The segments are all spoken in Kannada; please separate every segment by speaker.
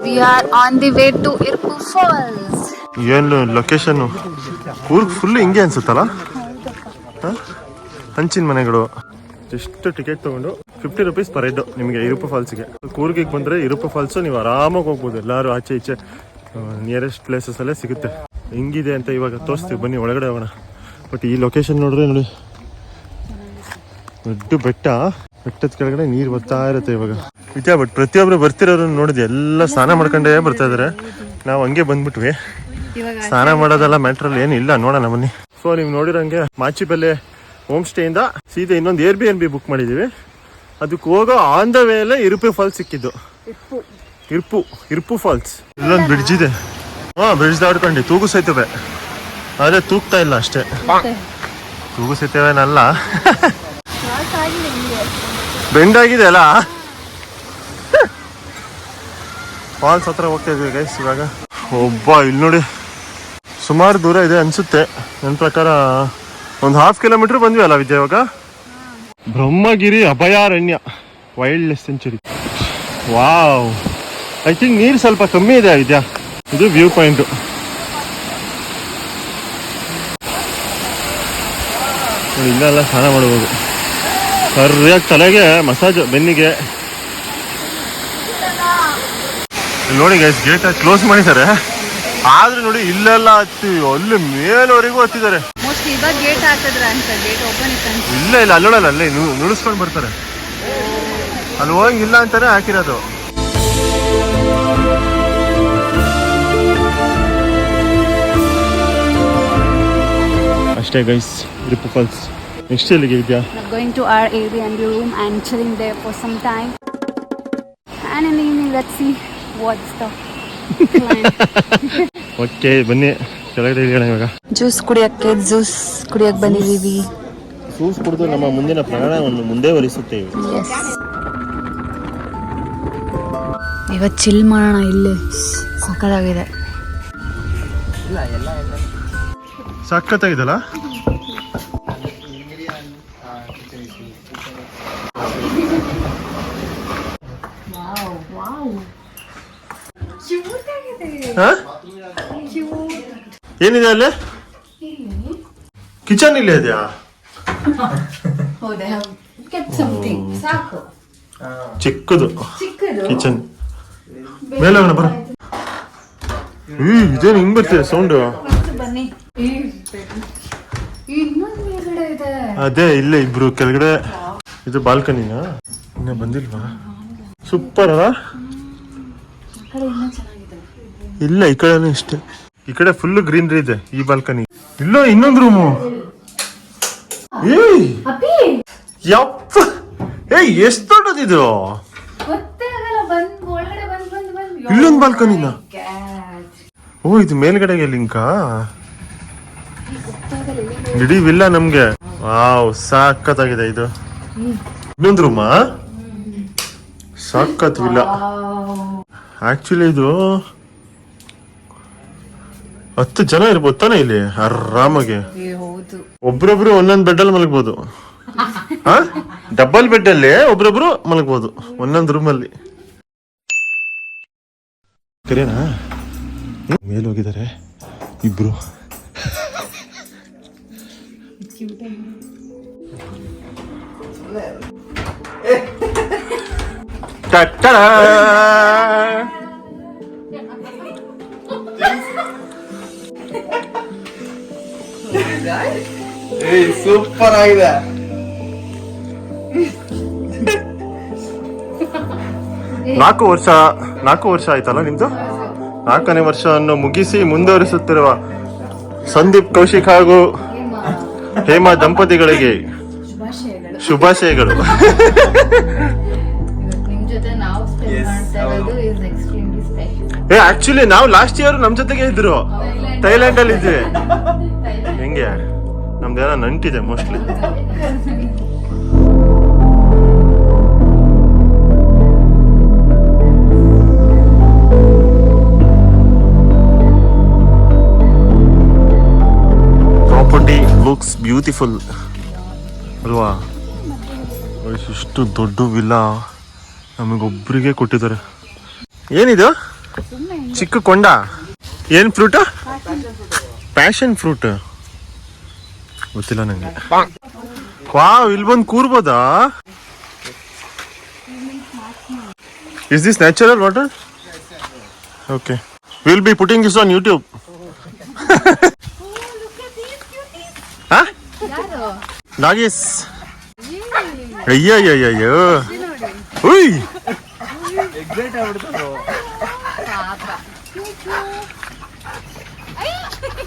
Speaker 1: We are on the way to Irpu Falls.
Speaker 2: ಏನು ಲೊಕೇಶನ್ ಕೂರ್ಗ್ ಫುಲ್ ಹಿಂಗೆ ಅನ್ಸುತ್ತಲ್ಲ. ಹಂಚಿನ ಮನೆಗಳು. ಎಷ್ಟು ಟಿಕೆಟ್ ತಗೊಂಡು 50 ರೂಪೀಸ್ ಪರ್ ಹೆಡ್ ನಿಮಗೆ ಇರುಪು ಫಾಲ್ಸ್ಗೆ. ಕೂರ್ಗಿಗೆ ಬಂದರೆ ಇರುಪು ಫಾಲ್ಸು ನೀವು ಆರಾಮಾಗಿ ಹೋಗ್ಬೋದು. ಎಲ್ಲರೂ ಆಚೆ ಈಚೆ ನಿಯರೆಸ್ಟ್ ಪ್ಲೇಸಸ್ ಅಲ್ಲೇ ಸಿಗುತ್ತೆ. ಹೆಂಗಿದೆ ಅಂತ ಇವಾಗ ತೋರಿಸ್ತೀವಿ, ಬನ್ನಿ ಒಳಗಡೆ ಹೋಗೋಣ. ಬಟ್ ಈ ಲೊಕೇಶನ್ ನೋಡ್ರೆ ನೋಡಿ, ದೊಡ್ಡ ಬೆಟ್ಟದ ಕೆಳಗಡೆ ನೀರು ಬರ್ತಾ ಇರುತ್ತೆ ಇವಾಗ. ನಿಜ. ಬಟ್ ಪ್ರತಿಯೊಬ್ರು ಬರ್ತಿರೋರು ನೋಡಿದ್ವಿ, ಎಲ್ಲ ಸ್ನಾನ ಮಾಡ್ಕೊಂಡೇ ಬರ್ತಾ ಇದಾರೆ. ನಾವು ಹಂಗೆ ಬಂದ್ಬಿಟ್ವಿ. ಸ್ನಾನ ಮಾಡೋದೆಲ್ಲ ಮ್ಯಾಟ್ರಲ್ಲಿ ಏನಿಲ್ಲ, ನೋಡೋಣ ಬನ್ನಿ. ಸೊ ನೀವು ನೋಡಿರೋಂಗೆ ಮಾಚಿಪಲ್ಲೆ ಹೋಮ್ ಸ್ಟೇಯಿಂದ ಸೀದಾ ಇನ್ನೊಂದು Airbnb ಬುಕ್ ಮಾಡಿದ್ದೀವಿ. ಅದಕ್ಕೆ ಹೋಗೋ ಆನ್ ದ ವೇ ಅಲ್ಲೇ ಇರುಪು ಫಾಲ್ಸ್ ಸಿಕ್ಕಿದ್ದು. ಇರ್ಪು ಫಾಲ್ಸ್. ಇಲ್ಲೊಂದು ಬ್ರಿಡ್ಜ್ ಇದೆ. ಬ್ರಿಡ್ಜ್ ದಾಡ್ಕೊಂಡು ತೂಗು ಸೇತುವೆ. ಆದರೆ ತೂಗ್ತಾ ಇಲ್ಲ ಅಷ್ಟೇ. ತೂಗು ಸೇತುವೆನಲ್ಲ, ಬೆಂಡ್ ಆಗಿದೆ ಅಲ್ಲ. ಫಾಲ್ಸ್ ಹತ್ರ ಹೋಗ್ತಾ ಇದ್ವಿ ಗೈಸ್ ಇವಾಗ. ಇಲ್ಲಿ ನೋಡಿ, ಸುಮಾರು ದೂರ ಇದೆ ಅನ್ಸುತ್ತೆ. ನನ್ನ ಪ್ರಕಾರ ಒಂದು 1/2 ಕಿಲೋಮೀಟರ್ ಬಂದ್ವಿ ಅಲ್ಲ ವಿದ್ಯಾ ಇವಾಗ. ಬ್ರಹ್ಮಗಿರಿ ಅಭಯಾರಣ್ಯ wild life century. Wow, I think ನೀರು ಸ್ವಲ್ಪ ಕಮ್ಮಿ ಇದೆ ವಿದ್ಯಾ. ಇದು ವ್ಯೂ ಪಾಯಿಂಟ್. ಇಲ್ಲೆಲ್ಲ ಸ್ನಾನ ಮಾಡ್ಬೋದು. ಸರಿಯಾಗಿ ತಲೆಗೆ ಮಸಾಜ್, ಬೆನ್ನಿಗೆ. ನೋಡಿ ಗೈಸ್, ಗೇಟ್ ಕ್ಲೋಸ್ ಮಾಡಿದ್ದಾರೆ. ಆದ್ರೂ ನೋಡಿ ಇಲ್ಲೆಲ್ಲ ಹತ್ತೀವಿ, ಅಲ್ಲಿ ಮೇಲವರೆಗೂ ಹತ್ತಿದ್ದಾರೆ. ಇಲ್ಲ ಅಲ್ಲೋಡಲ್ಲ, ಅಲ್ಲೇ ನುಡಿಸ್ಕೊಂಡು ಬರ್ತಾರೆ. ಅಲ್ಲಿ ಹೋಗಂಗಿಲ್ಲ ಅಂತಾನೆ ಹಾಕಿರೋದು. ಅಷ್ಟೇ ಗೈಸ್, ಇರುಪು ಫಾಲ್ಸ್. ನೆಕ್ಸ್ಟ್ ಎಲ್ಲಿಗೆ ಇದೆಯಾ?
Speaker 1: Going to our Airbnb room and chilling there for some time. And in the evening, let's see what's the plan.
Speaker 2: Okay, ಬನ್ನಿ ಕೆಳಗಡೆ ಇಳಿಯೋಣ ಇವಾಗ.
Speaker 1: ಜ್ಯೂಸ್ ಕುಡಿಯಕ್ಕೆ ಬಂದಿದ್ದೀವಿ.
Speaker 2: ಜ್ಯೂಸ್ ಕುಡಿದು ನಮ್ಮ ಮುಂದಿನ ಪ್ರಯಾಣವನ್ನು ಮುಂದೆ ವರಿಸುತ್ತೇವೆ.
Speaker 1: ಇವತ್ತು ಚಿಲ್ ಮಾಡೋಣ. ಇಲ್ಲಿ ಸಕ್ಕತ್ತಾಗಿದೆ.
Speaker 2: ಸಕ್ಕತ್ತಾಗಿದಲ್ಲ. ಏನಿದೆ ಅಲ್ಲಿ? ಕಿಚನ್ ಇಲ್ಲೇ ಇದೆಯಾ? ಚಿಕ್ಕದು ಕಿಚನ್. ಮೇಲೆ ಹೋಗೋಣ ಬರ. ಇದೇನು ಹಿಂಗ್ ಬರ್ತಿದೆ ಸೌಂಡು? ಅದೇ ಇಲ್ಲೇ ಇಬ್ರು ಕೆಳಗಡೆ. ಇದು ಬಾಲ್ಕನಿನಾ? ಇನ್ನ ಬಂದಿಲ್ವಾ? ಸೂಪರ್ ಅಲ್ಲ? ಇಲ್ಲ, ಈ ಕಡೆನೂ ಇಷ್ಟೇ. ಈ ಕಡೆ ಫುಲ್ ಗ್ರೀನರಿ ಇದೆ. ಈ ಬಾಲ್ಕನಿ. ಇಲ್ಲ, ಇನ್ನೊಂದು ರೂಮು. ಎಷ್ಟು ದೊಡ್ಡದಿದು. ಇಲ್ಲೊಂದು ಬಾಲ್ಕನಿನ. ಓ, ಇದು ಮೇಲ್ಗಡೆಗೆ ಲಿಂಕಾ? ಹಿಡಿವಿಲ್ಲ ನಮ್ಗೆ. ವಾವ್, ಸಾಕತ್ತಾಗಿದೆ ಇದು. ಇನ್ನೊಂದು ರೂಮಾ? ಸಾಕತ್ವಿಲ್ಲ. ಆಕ್ಚುಲಿ ಇದು 10 ಜನ ಇರ್ಬೋದು ತಾನೆ ಇಲ್ಲಿ ಆರಾಮಾಗಿ. ಒಬ್ರೊಬ್ರು ಒಂದೊಂದು ಬೆಡ್ ಅಲ್ಲಿ ಮಲಗ್ಬೋದು. ಡಬಲ್ ಬೆಡ್ ಅಲ್ಲಿ ಒಬ್ರೊಬ್ರು ಮಲಗ್ಬೋದು ಒಂದೊಂದು ರೂಮ್ ಅಲ್ಲಿ. ಕರೇನಾ? ಮೇಲೆ ಹೋಗಿದ್ದಾರೆ ಇಬ್ರು.
Speaker 3: ಸೂಪರ್ ಆಗಿದೆ.
Speaker 2: ನಾಲ್ಕು ವರ್ಷ ಆಯ್ತಲ್ಲ ನಿಮ್ದು? 4ನೇ ವರ್ಷವನ್ನು ಮುಗಿಸಿ ಮುಂದುವರಿಸುತ್ತಿರುವ ಸಂದೀಪ್, ಕೌಶಿಕ್ ಹಾಗೂ ಹೇಮಾ ದಂಪತಿಗಳಿಗೆ ಶುಭಾಶಯಗಳು. ಆಕ್ಚುಲಿ ನಾವು ಲಾಸ್ಟ್ ಇಯರ್ ನಮ್ ಜೊತೆಗೆ ಇದ್ರು, ಥೈಲ್ಯಾಂಡ್ ಅಲ್ಲಿ ಇದ್ವಿ. ಹೆಂಗೆ ನಮ್ದೇನೋ ನಂಟಿದೆ ಮೋಸ್ಟ್ಲಿ. ಪ್ರಾಪರ್ಟಿ ಲುಕ್ಸ್ ಬ್ಯೂಟಿಫುಲ್ ಅಲ್ವಾ? ಇಷ್ಟು ದೊಡ್ಡ ವಿಲ್ಲಾ ನಮಗೊಬ್ಬರಿಗೆ ಕೊಟ್ಟಿದ್ದಾರೆ. ಏನಿದು? ಚಿಕ್ಕ ಕೊಂಡ ಏನ್ ಫ್ರೂಟ್? ಪ್ಯಾಷನ್ ಫ್ರೂಟ್ ಗೊತ್ತಿಲ್ಲ ನಂಗೆ. ವಾವ್, ಇಲ್ಲಿ ಬಂದು ಕೂರ್ಬೋದಾ? Is this natural water? Okay, will be putting this on YouTube. Nagesh, ಅಯ್ಯಯ್ಯಯ್ಯೋ, ಉಯ್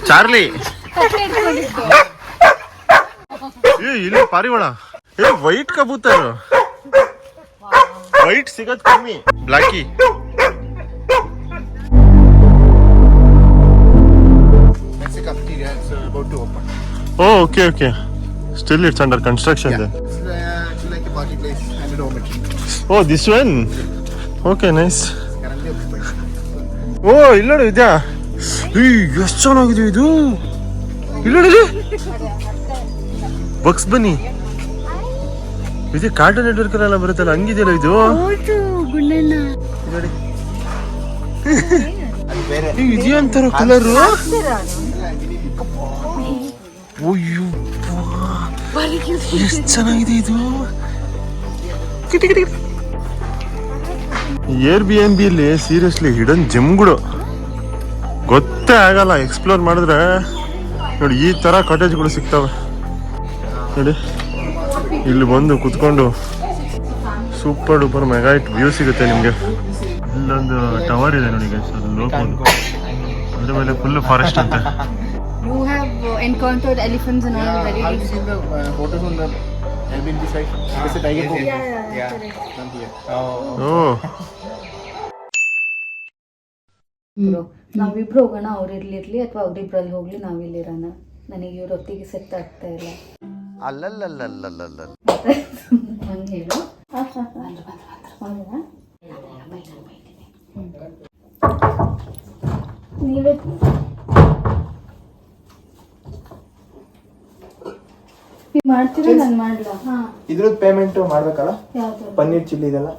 Speaker 2: ಚಾರ್ಲಿ, ಇಲ್ಲಿ ಪಾರಿವಾಳ. ವೈಟ್ ಕಬೂತರ್, ವೈಟ್ ಸಿಗದ್ ಕಮ್ಮಿ, blackie. Oh, okay. Still it's under construction then.
Speaker 3: It's like a party place and a dormitory.
Speaker 2: Oh, this one? Okay, nice.
Speaker 3: Currently occupied.
Speaker 2: ಓ, ಇಲ್ಲ ನೋಡಿ ಇದ್ಯಾ? ಎಷ್ಟು ಚೆನ್ನಾಗಿದೆ ಇದು. ಇಲ್ಲ ಬಕ್ಸ್ ಬನ್ನಿ, ಇದು ಕಾರ್ಟೂನ್ ನೆಟ್ವರ್ಕ್ ಎಲ್ಲ ಬರುತ್ತಲ್ಲ, ಹಂಗಿದೆಯಲ್ಲ ಇದು. ನೋಡಿ ಇದೆಯಾ ಅಂತಾರ ಕಲರ್. ಅಯ್ಯೋ, ಎಷ್ಟು ಚೆನ್ನಾಗಿದೆ ಇದು. ಏರ್ ಬಿ ಎನ್ ಬಿ ಅಲ್ಲಿ ಸೀರಿಯಸ್ಲಿ ಹಿಡನ್ ಜಿಮ್ಗಳು ಗೊತ್ತೇ ಆಗಲ್ಲ. ಎಕ್ಸ್ಪ್ಲೋರ್ ಮಾಡಿದ್ರೆ ನೋಡಿ ಈ ತರ ಕಾಟೇಜ್ಗಳು ಸಿಗ್ತವೆ ನೋಡಿ. ಇಲ್ಲಿ ಬಂದು ಕುತ್ಕೊಂಡು ಸೂಪರ್ ಡೂಪರ್ ಮೆಗಾಯಿಟ್ ವ್ಯೂ ಸಿಗುತ್ತೆ ನಿಮಗೆ. ಇಲ್ಲೊಂದು ಟವರ್ ಇದೆ ನೋಡಿ, ಅದ್ರ ಮೇಲೆ ಫುಲ್ ಫಾರೆಸ್ಟ್ ಅಂತೆ.
Speaker 1: You have encountered elephants and all very
Speaker 3: I've seen the photos on the Airbnb site. It's a tiger photo. Yeah. From here.
Speaker 2: ಓ,
Speaker 1: ನಾವಿಬ್ರು ಹೋಗೋಣ, ಅವ್ರು ಇರ್ಲಿರ್ಲಿ ಅಥವಾ ಅವ್ರಿಬ್ರಲ್ಲಿ ಹೋಗ್ಲಿ, ನಾವಿಲ್ಲಿರೋಣ. ನನಗೆ ಇವ್ರ ಹೊತ್ತಿಗೆ ಸೆಟ್ ಆಗ್ತಾ ಇಲ್ಲ. ಹಂಗೆ ಹೇಳು. ನೀವೇ ಮಾಡ್ತೀರಾ? ನಾನು ಮಾಡ್ಲಾ?
Speaker 3: ಇದ್ರದ್ದು ಪೇಮೆಂಟ್ ಮಾಡ್ಬೇಕಲ್ಲ,
Speaker 1: ಯಾವ್ದು?
Speaker 3: ಪನ್ನೀರ್ ಚಿಲ್ಲಿ ಇದೆಲ್ಲ.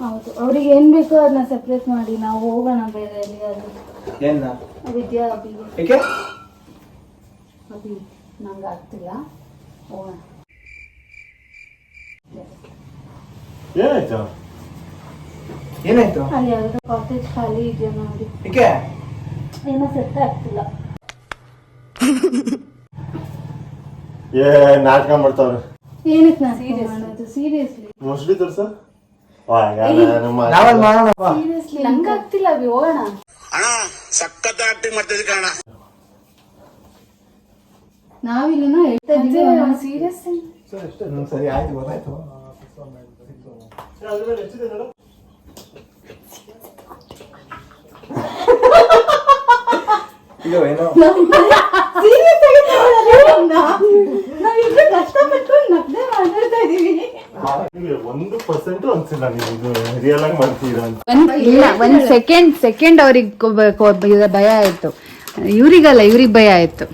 Speaker 1: ಹೌದು, ಅವ್ರಿಗೆ ಏನ್ ಬೇಕೋ ಅದನ್ನ ಸೆಪ್ರೇಟ್ ಮಾಡಿ ನಾವು ಹೋಗೋಣ ಬೇರೆ ಎಲ್ಲಿಯಾದ್ರೂ.
Speaker 3: ಏನ
Speaker 1: ವಿದ್ಯಾ, ಅಭಿಗೆ.
Speaker 3: ಏಕೆ?
Speaker 1: ಅಭಿ, ನಂಗೆ ಆಗ್ತಿಲ್ಲ, ಹೋಗೋಣ.
Speaker 2: ಏನಾಯ್ತು?
Speaker 3: ಏನಾಯ್ತು?
Speaker 1: ಅಲ್ಲಿ ಯಾವ್ದಾದ್ರು ಕಾಟೇಜ್ ಖಾಲಿ ಇದೆಯಾ ನೋಡಿ.
Speaker 3: ಏಕೆ?
Speaker 1: ಏನೋ ಸೆಟ್ ಆಗ್ತಿಲ್ಲ.
Speaker 2: ನಾಟಕ ಮಾಡ್ತಾವ್ರೆ.
Speaker 1: ಏನಕ್ಕೆ ನಾಟಕ ಮಾಡೋದು? ಸೀರಿಯಸ್ಲಿ
Speaker 2: ಮೋಸ್ಟ್ಲಿ ತೋರ್ಸ
Speaker 3: ನಾವಲ್ಲಿ ಮಾಡೋಣ.
Speaker 1: ಸೀರಿಯಸ್ಲಿ ನಂಗೆ ಆಗ್ತಿಲ್ಲ. ಅಭಿ, ಹೋಗೋಣ. ನಾವಿಲ್ಲ ಹೇಳ್ತಾ ಇದೀವಿ. ಸೀರಿಯಸ್
Speaker 3: ಸರಿ, ಆಯ್ತು, ಗೊತ್ತಾಯ್ತು. ಇದು ಏನೋ
Speaker 1: ನಾವಿಬ್ರು ಕಷ್ಟಪಟ್ಕೊಂಡು ನಗ್ದೆ ಮಾತಾಡ್ತಾ ಇದೀವಿ.
Speaker 2: 1% ಅನ್ಸಿಲ್ಲ ನೀವು ಇದು ರಿಯಲ್ ಆಗಿ ಮಾಡ್ತೀರಾ ಅಂತ.
Speaker 1: ಇಲ್ಲ, ಒಂದ್ ಸೆಕೆಂಡ್ ಅವ್ರಿಗೆ ಭಯ ಆಯ್ತು. ಇವ್ರಿಗಲ್ಲ, ಇವ್ರಿಗೆ ಭಯ ಆಯ್ತು.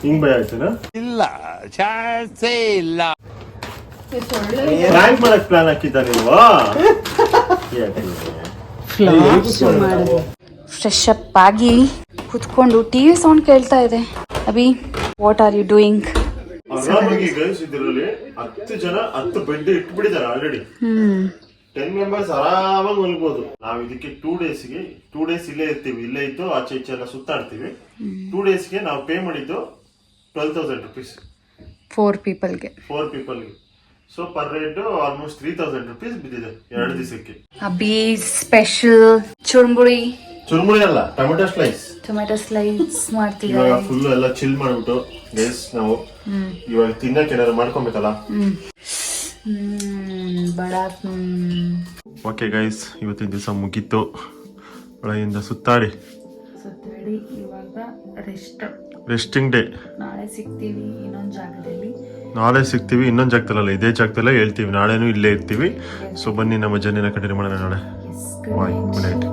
Speaker 2: ಹಿಂಗ್ ಭಯ ಆಯ್ತೇನಾ?
Speaker 4: ಇಲ್ಲ, ಚಾನ್ಸೇ ಇಲ್ಲ.
Speaker 2: ಪ್ಲಾನ್ ಮಾಡಕ್ ಪ್ಲಾನ್ ಹಾಕಿದ್ದ ನೀವು?
Speaker 1: ಫ್ರೆಶ್ ಅಪ್ ಆಗಿ ಕುತ್ಕೊಂಡು ಟಿವಿ ಸೌಂಡ್ ಕೇಳ್ತಾ ಇದೆ. Abhi, what are you doing?
Speaker 2: ಆರಾಮಾಗಿ ಗೈಸ್ ಇದರಲ್ಲಿ 10 ಜನ 10 ಬೆಡ್ ಇಟ್ಬಿಟ್ಟಿದ್ದಾರೆ ಆಲ್ರೆಡಿ. 10 ಮೆಂಬರ್ಸ್ ಆರಾಮಾಗಿ ಮಲ್ಬೋದು. ನಾವ್ ಇದಕ್ಕೆ 2 ಡೇಸ್ ಇಲ್ಲೇ ಇರ್ತೀವಿ. ಇಲ್ಲೇ ಇದ್ದು ಆಚೆ ಈಚೆ ಎಲ್ಲ ಸುತ್ತಾಡ್ತೀವಿ. 2 ಡೇಸ್ಗೆ ನಾವು ಪೇ ಮಾಡಿದ್ದು 12,000 rupees
Speaker 1: 4 ಪೀಪಲ್ಗೆ.
Speaker 2: So per head almost 3,000 rupees ಬಿದ್ದಿದೆ 2 ದಿವಸಕ್ಕೆ.
Speaker 1: ಅಭಿ ಸ್ಪೆಷಲ್ ಚುರುಮುರಿ
Speaker 2: ಅಲ್ಲ, ಟೊಮೆಟೊ
Speaker 1: ಸ್ಲೈಸ್ ಮಾಡ್ತೀವಿ.
Speaker 2: ಇವಾಗ ಫುಲ್ ಎಲ್ಲ ಚಿಲ್ ಮಾಡ್ಬಿಟ್ಟು ಗೈಸ್ ನಾವು ಇವಾಗ ತಿನ್ನಕ್ಕೆ ಏನಾದ್ರು ಮಾಡ್ಕೊಬೇಕಲ್ಲ. ಓಕೆ ಗೈಸ್, ಇವತ್ತಿನ ದಿವಸ ಮುಗೀತು. ಒಳಗಿಂದ ಸುತ್ತಾಡಿ
Speaker 1: ಇವಾಗ
Speaker 2: ರೆಸ್ಟಿಂಗ್ ಡೇ.
Speaker 1: ನಾಳೆ ಸಿಗ್ತೀವಿ
Speaker 2: ಇನ್ನೊಂದು ಜಾಗದಲ್ಲ, ಇದೇ ಜಾಗದಲ್ಲ ಹೇಳ್ತೀವಿ. ನಾಳೆನೂ ಇಲ್ಲೇ ಇರ್ತೀವಿ. ಸೊ ಬನ್ನಿ, ನಮ್ಮ ಜರ್ನಿನ ಕಂಟಿನ್ಯೂ ಮಾಡೋಣ ನಾಳೆ. ಬಾಯ್, ಗುಡ್ ನೈಟ್.